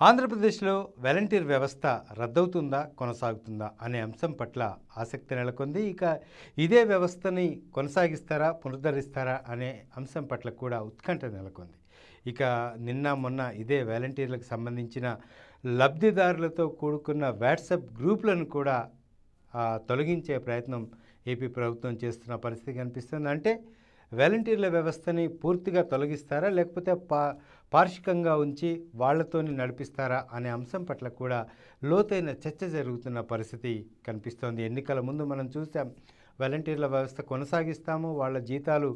ఆంధ్రప్రదేశ్లో వాలంటీర్ వ్యవస్థ రద్దవుతుందా, కొనసాగుతుందా అనే అంశం పట్ల ఆసక్తి నెలకొంది. ఇక ఇదే వ్యవస్థని కొనసాగిస్తారా, పునరుద్ధరిస్తారా అనే అంశం పట్ల కూడా ఉత్కంఠ నెలకొంది. ఇక నిన్న మొన్న ఇదే వాలంటీర్లకు సంబంధించిన లబ్ధిదారులతో కూడుకున్న వాట్సాప్ గ్రూపులను కూడా తొలగించే ప్రయత్నం ఏపీ ప్రభుత్వం చేస్తున్న పరిస్థితి కనిపిస్తుంది. అంటే వాలంటీర్ల వ్యవస్థని పూర్తిగా తొలగిస్తారా, లేకపోతే పార్షికంగా ఉంచి వాళ్లతోని నడిపిస్తారా అనే అంశం పట్ల కూడా లోతైన చర్చ జరుగుతున్న పరిస్థితి కనిపిస్తోంది. ఎన్నికల ముందు మనం చూసాం, వాలంటీర్ల వ్యవస్థ కొనసాగిస్తాము, వాళ్ళ జీతాలు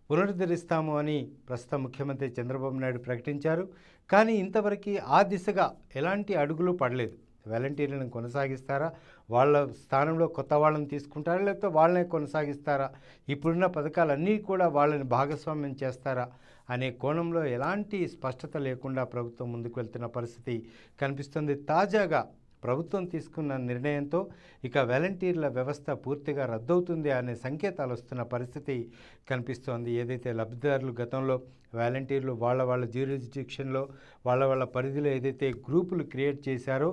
పునరుద్ధరిస్తాము అని ప్రస్తుత ముఖ్యమంత్రి చంద్రబాబు నాయుడు ప్రకటించారు. కానీ ఇంతవరకు ఆ దిశగా ఎలాంటి అడుగులు పడలేదు. వాలంటీర్లను కొనసాగిస్తారా, వాళ్ళ స్థానంలో కొత్త వాళ్ళని తీసుకుంటారా, లేకపోతే వాళ్ళనే కొనసాగిస్తారా, ఇప్పుడున్న పథకాలన్నీ కూడా వాళ్ళని భాగస్వామ్యం చేస్తారా అనే కోణంలో ఎలాంటి స్పష్టత లేకుండా ప్రభుత్వం ముందుకు వెళ్తున్న పరిస్థితి కనిపిస్తుంది. తాజాగా ప్రభుత్వం తీసుకున్న నిర్ణయంతో ఇక వాలంటీర్ల వ్యవస్థ పూర్తిగా రద్దవుతుంది అనే సంకేతాలు వస్తున్న పరిస్థితి కనిపిస్తోంది. ఏదైతే లబ్ధిదారులు గతంలో వాలంటీర్లు వాళ్ళ జ్యూరిస్డిక్షన్లో వాళ్ళ పరిధిలో ఏదైతే గ్రూపులు క్రియేట్ చేశారో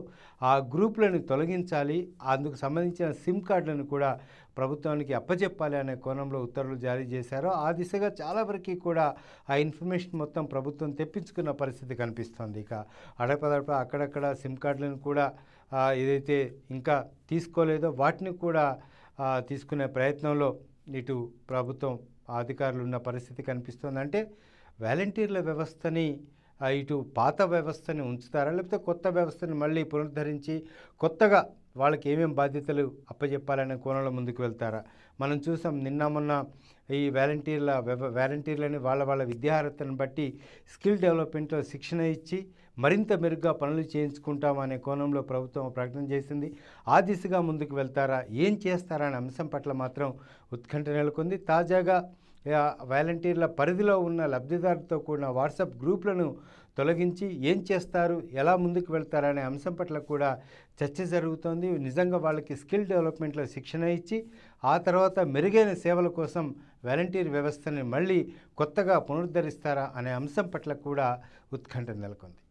ఆ గ్రూపులను తొలగించాలి, అందుకు సంబంధించిన సిమ్ కార్డులను కూడా ప్రభుత్వానికి అప్పచెప్పాలి అనే కోణంలో ఉత్తర్వులు జారీ చేశారో ఆ దిశగా చాలా వరకు కూడా ఆ ఇన్ఫర్మేషన్ మొత్తం ప్రభుత్వం తెప్పించుకున్న పరిస్థితి కనిపిస్తోంది. ఇక అడపదడప అక్కడక్కడ సిమ్ కార్డులను కూడా ఏదైతే ఇంకా తీసుకోలేదో వాటిని కూడా తీసుకునే ప్రయత్నంలో ఇటు ప్రభుత్వం అధికారులు ఉన్న పరిస్థితి కనిపిస్తుంది. అంటే వాలంటీర్ల వ్యవస్థని ఇటు పాత వ్యవస్థని ఉంచుతారా, లేకపోతే కొత్త వ్యవస్థని మళ్ళీ పునరుద్ధరించి కొత్తగా వాళ్ళకి ఏమేమి బాధ్యతలు అప్పచెప్పాలనే కోణంలో ముందుకు వెళ్తారా? మనం చూసాం నిన్న మొన్న ఈ వాలంటీర్లని వాళ్ళ విద్యార్హతను బట్టి స్కిల్ డెవలప్మెంట్లో శిక్షణ ఇచ్చి మరింత మెరుగ్గా పనులు చేయించుకుంటాం అనే కోణంలో ప్రభుత్వం ప్రకటన చేసింది. ఆ దిశగా ముందుకు వెళ్తారా, ఏం చేస్తారా అనే అంశం పట్ల మాత్రం ఉత్కంఠ నెలకొంది. తాజాగా వాలంటీర్ల పరిధిలో ఉన్న లబ్ధిదారులతో కూడిన వాట్సాప్ గ్రూపులను తొలగించి ఏం చేస్తారు, ఎలా ముందుకు వెళ్తారు అనే అంశం పట్ల కూడా చర్చ జరుగుతోంది. నిజంగా వాళ్ళకి స్కిల్ డెవలప్మెంట్లో శిక్షణ ఇచ్చి ఆ తర్వాత మెరుగైన సేవల కోసం వాలంటీర్ వ్యవస్థని మళ్ళీ కొత్తగా పునరుద్ధరిస్తారా అనే అంశం పట్ల కూడా ఉత్కంఠ నెలకొంది.